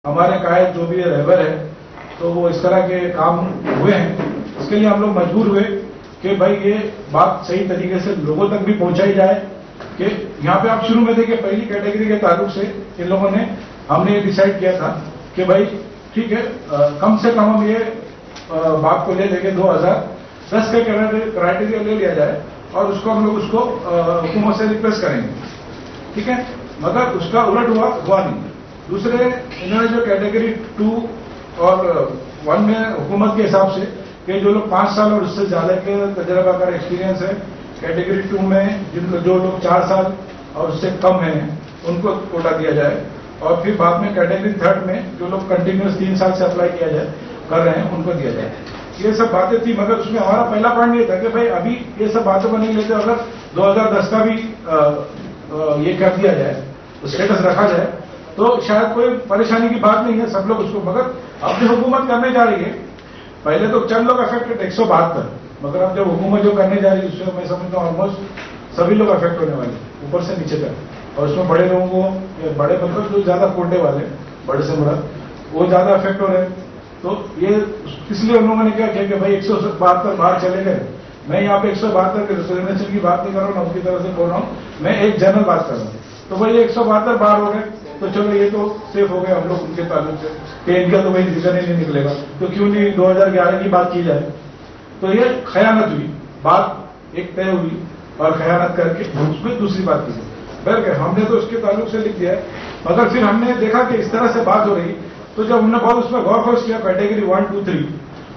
हमारे कायद जो भी रहबर है तो वो इस तरह के काम हुए हैं। इसके लिए हम लोग मजबूर हुए कि भाई ये बात सही तरीके से लोगों तक भी पहुंचाई जाए कि यहाँ पे आप शुरू में देखिए पहली कैटेगरी के ताल्लुक से इन लोगों ने हमने ये डिसाइड किया था कि भाई ठीक है कम से कम हम ये बात को ले लेंगे 2010 का क्राइटेरिया ले लिया जाए और उसको हम लोग उसको हुकूमत से रिक्वेस्ट करेंगे, ठीक है। मगर उसका उलट हुआ नहीं। दूसरे इन्होंने जो कैटेगरी 2 और 1 में हुकूमत के हिसाब से कि जो लोग 5 साल और उससे ज्यादा के तजर्बा का एक्सपीरियंस है, कैटेगरी 2 में जो लोग 4 साल और उससे कम हैं उनको कोटा दिया जाए और फिर बाद में कैटेगरी 3 में जो लोग कंटिन्यूस 3 साल से अप्लाई किया जाए कर रहे हैं उनको दिया जाए। ये सब बातें थी, मगर उसमें हमारा पहला पॉइंट ये था कि भाई अभी ये सब बातों को नहीं लेते, अगर 2010 का भी ये कर दिया जाए, स्टेटस रखा जाए तो शायद कोई परेशानी की बात नहीं है, सब लोग उसको। मगर अब जो हुकूमत करने जा रही है, पहले तो चंद लोग अफेक्टेड 172, मगर अब जब हुकूमत जो करने जा रही है उसमें मैं समझता हूँ ऑलमोस्ट सभी लोग अफेक्ट होने वाले, ऊपर से नीचे तक। और उसमें बड़े लोगों को, बड़े मतलब जो ज्यादा कोटे वाले, बड़े से बड़ा, वो ज्यादा अफेक्ट हो रहे हैं। तो ये इसलिए उन लोगों ने क्या किया कि भाई 172 बाहर चले गए। मैं यहाँ पे 172 के रिजर्वेशन की बात नहीं कर रहा हूँ, उनकी तरफ से बोल रहा हूँ, मैं एक जनरल बात कर रहा हूँ। तो भाई 172 बाहर हो गए तो चलो ये तो सेफ हो गए हम लोग उनके ताल्लुक से कि इनका तो भाई रिजन ही नहीं निकलेगा, तो क्यों नहीं 2011 की बात की जाए। तो ये खयानत हुई, बात एक तय हुई और खयानत करके उसमें दूसरी बात की गई। बल्कि हमने तो उसके ताल्लुक से लिख दिया है, मगर फिर हमने देखा कि इस तरह से बात हो रही, तो जब हमने बहुत उसमें गौर फोर्स किया कैटेगरी 1, 2, 3,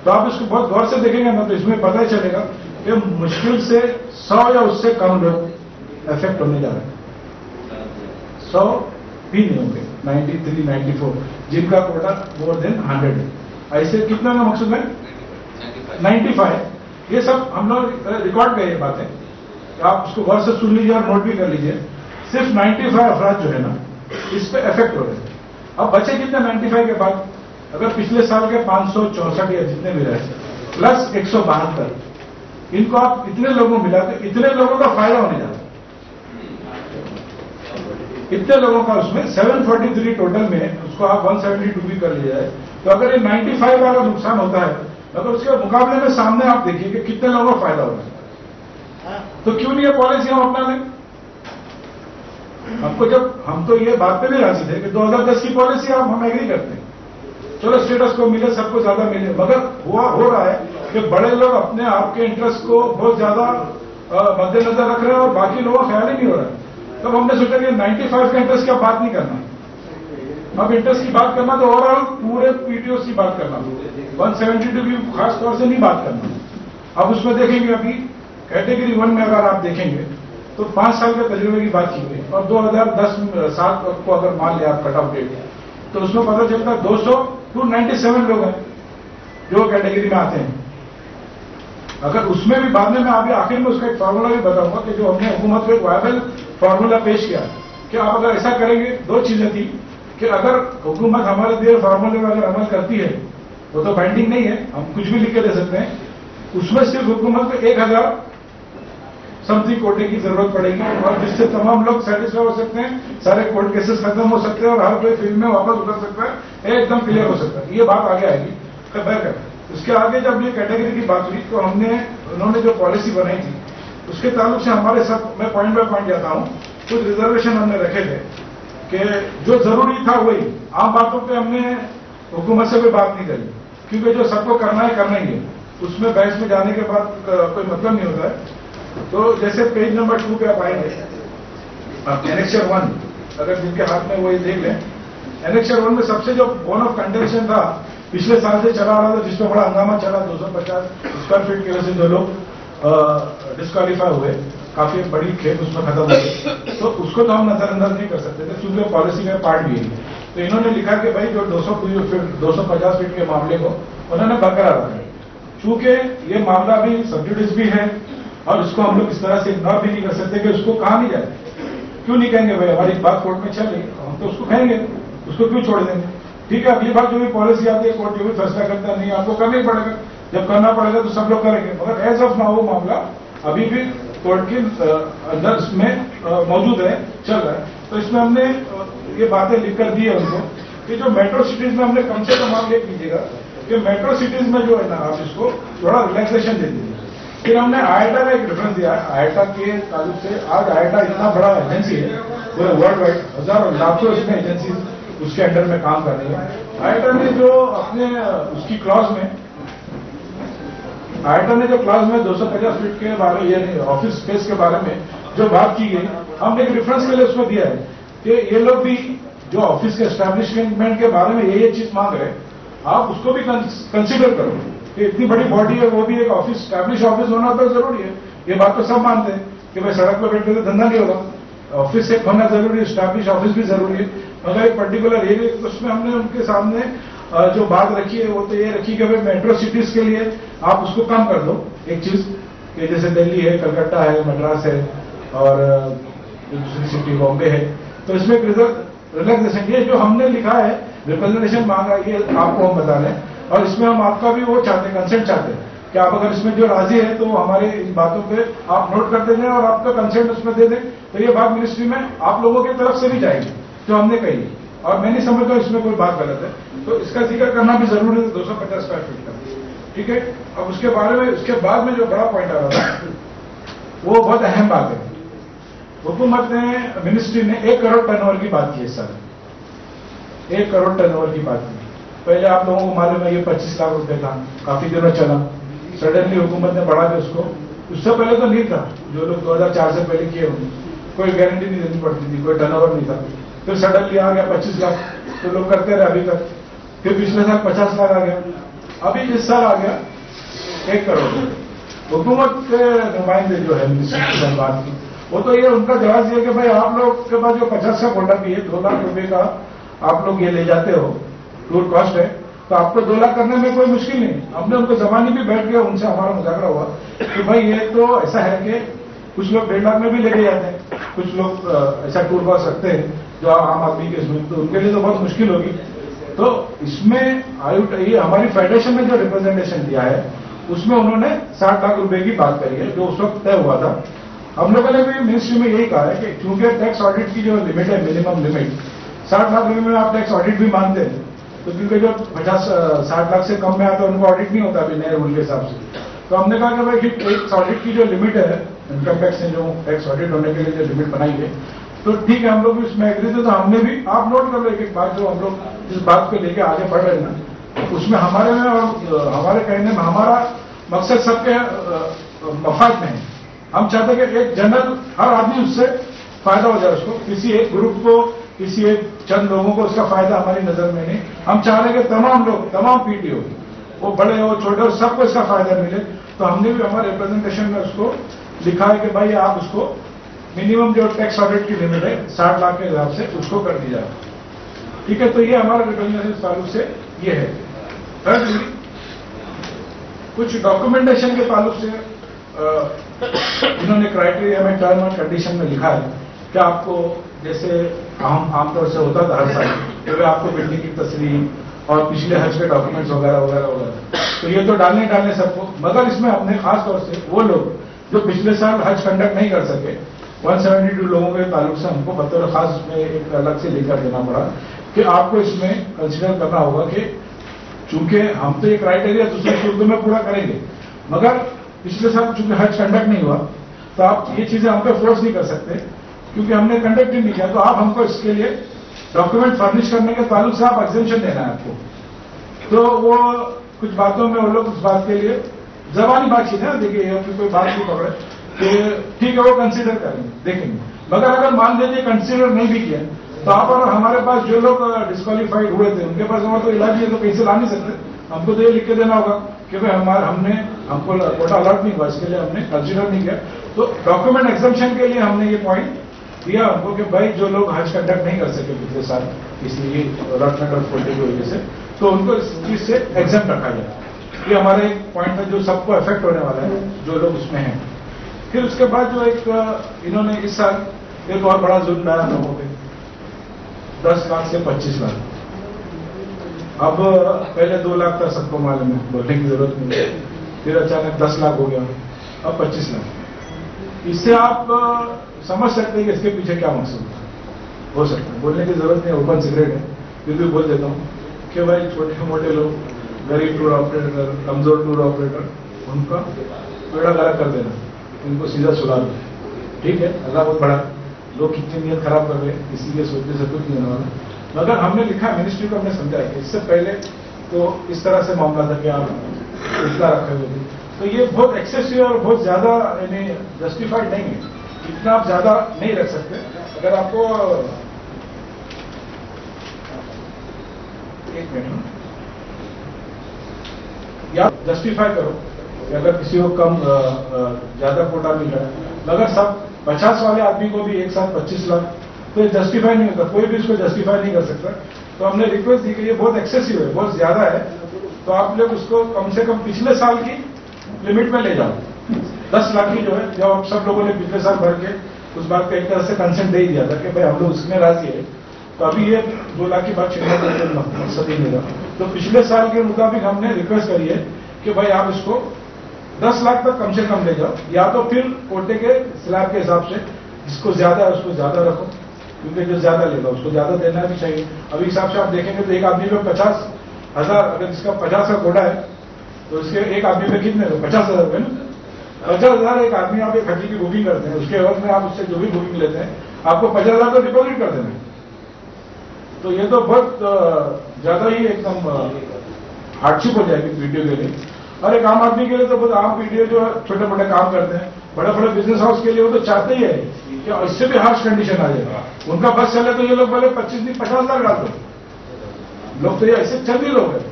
तो आप इसको बहुत गौर से देखेंगे ना तो इसमें पता चलेगा कि मुश्किल से 100 या उससे कम लोग इफेक्ट होने जा रहे हैं। 100 भी नहीं होंगे, 93, 94 जिनका कोटा मोर देन 100 है। ऐसे कितना का मकसद है 95। ये सब हम लोग रिकॉर्ड गए ये बातें, आप उसको गौर से सुन लीजिए और नोट भी कर लीजिए। सिर्फ 95 अफराद जो है ना इस पे इफेक्ट हो रहे हैं। अब बचे कितने 95 के बाद, अगर पिछले साल के 564 या जितने भी रहे प्लस 172, इनको आप इतने लोगों को मिला तो इतने लोगों का फायदा होने जा रहा है। इतने लोगों का उसमें 743 टोटल में, उसको आप 172 भी कर लिया जाए तो अगर ये 95 वाला नुकसान होता है, अगर उसके मुकाबले में सामने आप देखिए कि कितने लोगों को फायदा होता है, तो क्यों नहीं ये पॉलिसी हम अपना लें। हमको जब हम तो ये बात पे भी राजी थे कि 2010 की पॉलिसी हम एग्री करते हैं, चलो स्टेटस को मिले, सबको ज्यादा मिले, मगर हो रहा है कि बड़े लोग अपने आपके इंटरेस्ट को बहुत ज्यादा मद्देनजर रख रहे हैं और बाकी लोगों का ख्याल ही नहीं हो रहा है। तब हमने सोचा कि 95 के इंटरेस्ट की बात नहीं करना, अब इंटरेस्ट की बात करना तो ओवरऑल पूरे पीटीओ की बात करना, 172 की खास तौर से नहीं बात करना। अब उसमें देखेंगे अभी कैटेगरी 1 में अगर आप देखेंगे तो 5 साल के तजुर्बे की बात की गई और 2010 को अगर मान लिया आप कट ऑफ डेट, तो उसमें पता चलता है 297 लोग हैं जो कैटेगरी में आते हैं। अगर उसमें भी बाद में मैं अभी आखिर में उसका एक फार्मूला भी बताऊंगा कि जो हमने हुकूमत को एक वायबल फार्मूला पेश किया कि आप अगर ऐसा करेंगे, 2 चीजें थी कि अगर हुकूमत हमारे दिए फार्मूले में अगर अमल करती है, वो तो बाइंडिंग नहीं है, हम कुछ भी लिख के दे सकते हैं, उसमें सिर्फ हुकूमत को 1000 समथिंग कोटे की जरूरत पड़ेगी और जिससे तमाम लोग सेटिस्फाई हो सकते हैं, सारे कोर्ट केसेस खत्म हो सकते हैं और हर कोई फील्ड में वापस उतर सकता है, एकदम क्लियर हो सकता है। ये बात आगे आएगी खैर। उसके आगे जब ये कैटेगरी की बात हुई तो उन्होंने जो पॉलिसी बनाई थी उसके ताल्लुक से हमारे सब, मैं पॉइंट बाय पॉइंट जाता हूं, कुछ रिजर्वेशन हमने रखे थे कि जो जरूरी था वही, आम बातों पे हमने हुकूमत से कोई बात नहीं करी, क्योंकि जो सबको करना ही है, उसमें बहस में जाने के बाद कोई मतलब नहीं होता है। तो जैसे पेज नंबर 2 पे आप आएंगे, एनेक्चर 1 अगर जिनके हाथ में वही देख लें, एनेक्चर 1 में सबसे जो बोन ऑफ कंटेंशन था पिछले साल से चला रहा था, जिसमें बड़ा हंगामा चला, 250 स्क्वायर फीट की वजह से जो लोग डिस्क्वालीफाई हुए, काफी बड़ी खेप उसमें खत्म हो गई, तो उसको तो हम नजरअंदाज नहीं कर सकते थे क्योंकि पॉलिसी का पार्ट भी है। तो इन्होंने लिखा कि भाई जो 250 फीट के मामले को उन्होंने बरकरार रखा, चूंकि ये मामला भी सबजुडिस भी है और इसको हम लोग इस तरह से इग्नोर भी नहीं कर सकते कि उसको कहा नहीं जाए। क्यों नहीं कहेंगे भाई, हमारी बात कोर्ट में चल रही, हम तो उसको कहेंगे, उसको क्यों छोड़ देंगे। ठीक है, अगली बार जो भी पॉलिसी आती है, कोर्ट जो भी फैसला करता है, नहीं आपको करना ही पड़ेगा, जब करना पड़ेगा तो सब लोग करेंगे। मगर एज ऑफ नाउ वो मामला अभी भी कोर्ट के अंदर में मौजूद है, चल रहा है। तो इसमें हमने ये बातें लिख कर दी है उनको कि जो मेट्रो सिटीज में हमने कम से कम आप ये कीजिएगा कि मेट्रो सिटीज में जो है ना आप इसको थोड़ा रिलैक्सेशन दे दीजिए। फिर हमने आईआईटा का एक रेफरेंस दिया है। आईआईटा के ताल्लुक से आज आईआईटा इतना बड़ा एजेंसी है, पूरे वर्ल्ड वाइड हजारों लाखों इसमें एजेंसी उसके अंडर में काम कर रही है। आईआईटा ने जो अपने उसकी क्लॉज में आईआईटा ने जो क्लॉज में 250 फीट के बारे में यानी ऑफिस स्पेस के बारे में जो बात की गई, हमने एक रेफरेंस के लिए उसमें दिया है कि ये लोग भी जो ऑफिस के एस्टैब्लिशमेंट के बारे में ये चीज मांग रहे हैं, आप उसको भी कंसिडर करो कि इतनी बड़ी बॉडी है, वो भी एक ऑफिस स्टैब्लिश ऑफिस होना तो जरूरी है। ये बात तो सब मानते हैं कि भाई सड़क पर बैठ के धंधा नहीं होगा, ऑफिस से होना जरूरी है, स्टैब्लिश ऑफिस भी जरूरी है। मगर एक पर्टिकुलर एरिया उसमें हमने उनके सामने जो बात रखी है वो तो ये रखी कि भाई मेट्रो सिटीज के लिए आप उसको कम कर दो। एक चीज कि जैसे दिल्ली है, कलकत्ता है, मद्रास है और दूसरी सिटी बॉम्बे है, तो इसमें रिलैक्सेशन ये जो हमने लिखा है रिप्रेजेंटेशन मांगा ये आपको हम बता रहे हैं। और इसमें हम आपका भी वो चाहते हैं, कंसेंट चाहते हैं कि आप अगर इसमें जो राजी है तो हमारे इन बातों पे आप नोट कर दें और आपका कंसेंट उसमें दे दें, तो ये बात मिनिस्ट्री में आप लोगों की तरफ से भी जाएगी जो हमने कही है। और मैं नहीं समझता इसमें कोई बात गलत है, तो इसका जिक्र करना भी जरूरी है 250 स्क्वायर फीट का। ठीक है, अब उसके बारे में उसके बाद में जो बड़ा पॉइंट आ रहा था वो बहुत अहम बात है। हुकूमत ने मिनिस्ट्री ने 1 करोड़ टर्नओवर की बात की इस साल, 1 करोड़ टर्नओवर की बात की। पहले आप लोगों को मालूम है ये 25 लाख रुपए था, काफी दिनों चला, सडनली हुकूमत ने बढ़ा दिया उसको। उससे पहले तो नहीं था, जो लोग 2004 से पहले किए होंगे कोई गारंटी नहीं देनी पड़ती थी, कोई टर्नओवर नहीं था। फिर सडनली आ गया 25 लाख, तो लोग करते रहे अभी तक। फिर पिछले साल 50 लाख आ गया, अभी इस साल आ गया 1 करोड़। हुकूमत के नुमाइंदे जो है मिनिस्ट्री की बात की, वो तो ये उनका जवाब दिया कि भाई आप लोग के पास जो 50 का कोटा भी है, 2 लाख रुपए का आप लोग ये ले जाते हो, टूर कॉस्ट है, तो आपको 2 लाख करने में कोई मुश्किल नहीं। हमने उनको जमाने भी बैठ गया, उनसे हमारा मुजाकरा हुआ कि भाई ये तो ऐसा है कि कुछ लोग 1.5 लाख में भी लेके जाते हैं, कुछ लोग ऐसा टूर कॉस्ट रखते हैं जो आम आदमी के इसमें, तो उनके लिए तो बहुत मुश्किल होगी। तो इसमें ये हमारी फेडरेशन ने जो रिप्रेजेंटेशन दिया है उसमें उन्होंने 60 लाख रुपए की बात करी है, जो उस वक्त तय हुआ था। हम लोगों ने भी मिनिस्ट्री में यही कहा है कि क्योंकि टैक्स ऑडिट की जो लिमिट है, मिनिमम लिमिट 60 लाख रुपए में आप टैक्स ऑडिट भी मानते हैं, तो क्योंकि जो 60 लाख से कम में आता है उनको ऑडिट नहीं होता अभी नए रूल के हिसाब से। तो हमने कहा कि भाई टैक्स ऑडिट की जो लिमिट है, इनकम टैक्स ने जो टैक्स ऑडिट होने के लिए जो लिमिट बनाई है, तो ठीक है, हम लोग भी उसमें एग्री थे। तो हमने भी, आप नोट कर लो एक बात, जो हम लोग जिस बात को लेके आगे बढ़ रहे हैं ना, उसमें हमारे में और हमारे कहने में हमारा मकसद सबके मफाद में है। हम चाहते हैं कि एक जनरल हर आदमी उससे फायदा हो जाए, उसको किसी एक ग्रुप को, किसी एक चंद लोगों को उसका फायदा हमारी नजर में नहीं। हम चाह रहे हैं कि तमाम लोग, तमाम पीटीओ, वो बड़े हो छोटे हो, सबको इसका फायदा मिले। तो हमने भी हमारे रिप्रेजेंटेशन में उसको लिखा है कि भाई आप उसको मिनिमम जो टैक्स ऑडिट की लिमिट है 60 लाख के हिसाब से उसको कर दी जाए। ठीक है, तो ये हमारा रिप्रेजेंटेशन ताल्लुक से ये है। थर्डली, कुछ डॉक्यूमेंटेशन के ताल्लुक से इन्होंने क्राइटेरिया में टर्म एंड कंडीशन में लिखा है कि आपको, जैसे आमतौर से होता था हर साल, कि आपको बिल्डिंग की तस्वीर और पिछले हज के डॉक्यूमेंट्स वगैरह वगैरह वगैरह, तो ये तो डालने सबको। मगर इसमें हमने खास तौर से वो लोग जो पिछले साल हज कंडक्ट नहीं कर सके, 172 लोगों के ताल्लुक से हमको बतौर खास इसमें एक अलग से लेकर देना पड़ा कि आपको इसमें कंसिडर करना होगा कि चूंकि हम तो ये क्राइटेरिया दूसरे सूरतों में पूरा करेंगे, मगर पिछले साल चूंकि हज कंडक्ट नहीं हुआ, तो आप ये चीजें हम पे फोर्स नहीं कर सकते क्योंकि हमने कंडक्ट ही नहीं किया। तो आप हमको इसके लिए डॉक्यूमेंट फर्निश करने के ताल्लुक से आप एग्जेम्पशन देना है आपको। तो वो कुछ बातों में वो लोग उस बात के लिए जबानी बातचीत है, देखिए कोई बात नहीं पकड़े कि ठीक है वो कंसीडर करेंगे, देखेंगे। मगर अगर मान लीजिए कंसीडर नहीं भी किया, तो आप और हमारे पास जो लोग डिस्क्वालीफाइड हुए थे उनके पास हमारा तो इलाज है, तो कहीं से ला नहीं सकते। हमको तो ये लिख के देना होगा कि भाई हमको कोटा अलॉट नहीं हुआ, इसके लिए हमने कंसीडर नहीं किया। तो डॉक्यूमेंट एग्जाम्पशन के लिए हमने ये पॉइंट दिया हमको कि भाई जो लोग हज कंडक्ट नहीं कर सके पिछले साल, इसलिए रॉट मेटल फोल्डिंग की वजह से, तो उनको इस चीज से एग्जाम रखा जाए। ये हमारा एक पॉइंट है जो सबको इफेक्ट होने वाला है, जो लोग उसमें हैं। फिर उसके बाद जो एक इन्होंने इस साल एक और बड़ा जुल्म लाया लोगों पे, 10 लाख से 25 लाख। अब पहले 2 लाख था, सबको मालूम है, बोलने की जरूरत नहीं है। फिर अचानक 10 लाख हो गया, अब 25 लाख। इससे आप समझ सकते हैं कि इसके पीछे क्या मकसद हो सकता है, बोलने की जरूरत नहीं, ओपन सीक्रेट है। फिर भी बोल देता हूँ कि भाई छोटे मोटे लोग, गरीब टूर ऑपरेटर, कमजोर टूर ऑपरेटर, उनका बेड़ा गर्क कर देना, उनको सीधा सुला दो। ठीक है, अल्लाह बहुत बड़ा, लोग कितनी नीयत खराब कर रहे हैं, इसीलिए सोचने से कुछ नहीं होने वाला। मगर हमने लिखा, मिनिस्ट्री को हमने समझाया कि इससे पहले तो इस तरह से मामला था कि आप इतना रखे हुए थे, तो ये बहुत एक्सेसिव और बहुत ज्यादा यानी जस्टिफाइड नहीं है, इतना आप ज्यादा नहीं रख सकते। अगर आपको एक मिनट या जस्टिफाई करो कि अगर किसी को कम ज्यादा कोटा मिल रहा है, मगर सब 50 वाले आदमी को भी एक साथ 25 लाख, तो ये जस्टिफाई नहीं होता, कोई भी इसको जस्टिफाई नहीं कर सकता। तो हमने रिक्वेस्ट दी कि ये बहुत एक्सेसिव है, बहुत ज्यादा है, तो आप लोग उसको कम से कम पिछले साल की लिमिट में ले जाओ। 10 लाख की जो है, जब आप सब लोगों ने पिछले साल भर के उस बात का एक तरह से कंसेंट दे ही दिया था कि भाई हम लोग उसमें राजी है, तो अभी ये 2 लाख की बात छिड़ने का मकसद ही नहीं रहा। तो पिछले साल के मुताबिक हमने रिक्वेस्ट करी है कि भाई आप इसको 10 लाख तक कम से कम ले जाओ, या तो फिर कोटे के स्लैब के हिसाब से जिसको ज्यादा है उसको ज्यादा रखो, क्योंकि जो ज्यादा लेगा उसको ज्यादा देना भी चाहिए। अभी हिसाब से आप देखेंगे तो एक आदमी पे 50,000, अगर जिसका 50 का कोटा है तो इसके एक आदमी पे कितने 50,000 रुपए ना, 50,000 एक आदमी आप एक हड्डी की बुकिंग करते हैं, उसके एवज में आप उससे जो भी बुकिंग लेते हैं आपको 50,000 तो डिपॉजिट कर देना। तो ये तो बहुत ज्यादा ही एकदम हार्डशिप हो जाएगी पीडीओ के लिए, और एक आम आदमी के लिए तो बहुत आम पीडीओ जो छोटे मोटे काम करते हैं, बड़े बड़े बिजनेस हाउस के लिए वो तो चाहते ही है कि इससे भी हार्श कंडीशन आ जाएगा, उनका बस चले तो ये लोग पहले 25 नहीं 50 लाख डाल दो, लोग तो ये ऐसे चल ही लोग हैं।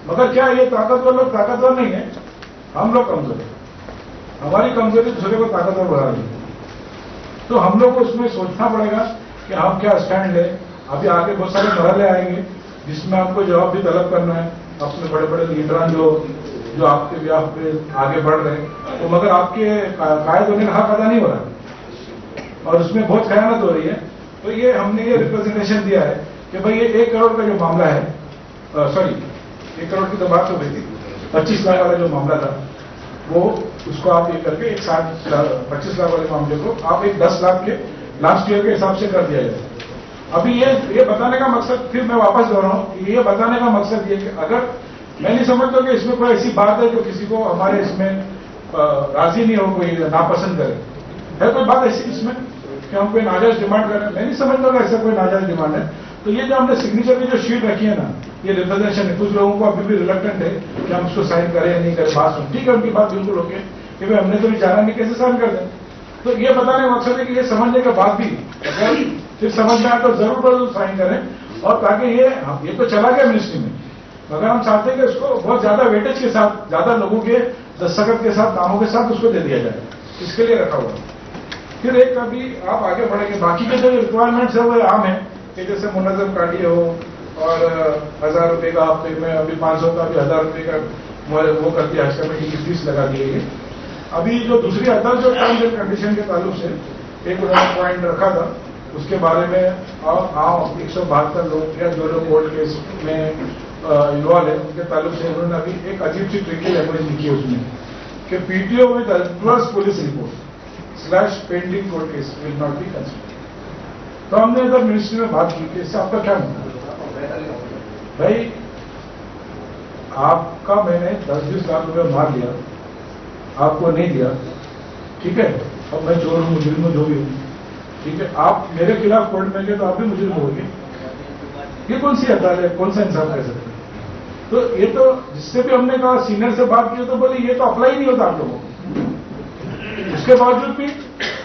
मगर क्या ये ताकतवर लोग ताकतवर नहीं है, हम लोग कमजोर है, हमारी कमजोरी दूसरे को ताकतवर बढ़ा रही है। तो हम लोग को उसमें सोचना पड़ेगा कि हम क्या स्टैंड लें। अभी आगे बहुत सारे मरहले आएंगे जिसमें आपको जवाब भी तलब करना है, अपने बड़े बड़े लीडरान जो आपके व्याप पे आगे बढ़ रहे हैं, तो मगर आपके कायद होने का हक अदा नहीं हो रहा और उसमें बहुत खयानत हो रही है। तो ये हमने ये रिप्रेजेंटेशन दिया है कि भाई ये 1 करोड़ का जो मामला है, सॉरी 1 करोड़ की तो बात हो गई थी, 25 लाख वाला जो मामला था वो उसको आप ये करके 25 लाख वाले मामले को आप एक 10 लाख के लास्ट ईयर के हिसाब से कर दिया जाए। अभी ये बताने का मकसद, फिर मैं वापस दोहराऊं कि ये बताने का मकसद ये कि अगर मैं नहीं समझता कि इसमें कोई ऐसी बात है जो किसी को हमारे इसमें राजी नहीं हो, कोई नापसंद करे, है कोई बात ऐसी इसमें कि हम कोई नाजायज डिमांड करें, मैं नहीं समझता कि ऐसा कोई नाजायज डिमांड है। तो ये जो हमने सिग्नेचर की जो शीट रखी है ना, ये रिप्रेजेंटेशन है, कुछ लोगों को अभी भी रिलक्टेंट है कि हम उसको साइन करें या नहीं करें, बात सुन, ठीक है उनकी बात बिल्कुल ओके कि भाई हमने तो विचारा नहीं, कैसे साइन कर दें। तो ये बताने का मकसद है कि ये समझने के बाद भी अगर फिर समझ में आए तो जरूर साइन करें, और ताकि ये तो चला गया मिनिस्ट्री में, मगर हम चाहते हैं कि उसको बहुत ज्यादा वेटेज के साथ, ज्यादा लोगों के दस्तखत के साथ, नामों के साथ उसको दे दिया जाए, इसके लिए रखा हुआ। फिर एक अभी आप आगे बढ़ेंगे, बाकी के जो रिक्वायरमेंट्स है वो आम है कि जैसे मुनज़्ज़म कार्डिए हो और 1000 रुपये का हफ्ते में, अभी 500 का भी 1000 रुपये का वो करती है, हज कमेटी की फीस लगा दी है। अभी जो दूसरी अदर जो टर्म्स एंड कंडीशन के ताल्लुक से एक उन्होंने पॉइंट रखा था, उसके बारे में 172 लोग या जो लोग कोर्ट केस में इन्वॉल्व है उनके ताल्लुक से उन्होंने अभी एक अजीब सी ट्रिकी लैंग्वेज लिखी है उसमें कि PTO with adverse police report / pending court case will not be considered. तो हमने इधर मिनिस्ट्री में बात की कि इससे आपका क्या मतलब है? भाई आपका मैंने 10-20 लाख रुपए मार लिया, आपको नहीं दिया, ठीक है, अब मैं चोर हूं, मुजरिम हूं, जो भी हूं, ठीक है, आप मेरे खिलाफ कोर्ट में गए तो आप भी मुजरिम होंगे, ये कौन सी अदालत है, कौन सा इंसाफ कर सकते हैं? तो ये तो जिससे भी हमने कहा, सीनियर से बात की तो बोले ये तो अप्लाई नहीं होता आप लोगों को। उसके बावजूद भी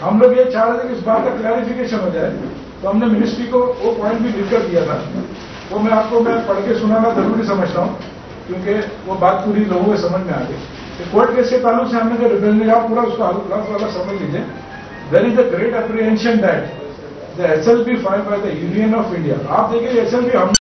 हम लोग ये चाह रहे थे कि इस बात का क्लैरिफिकेशन हो जाए, तो हमने मिनिस्ट्री को वो पॉइंट भी लिखकर दिया था, वो मैं पढ़ के सुनाना जरूरी समझता हूँ क्योंकि वो बात पूरी लोगों को समझ में आ गई। कोर्ट केस के ताल्लुक से हमने जो रिप्रेजेंटेशन, आप पूरा उसका वाला समझ लीजिए। There is a great apprehension that the SLP filed by the union of India, आप देखिए SLP हम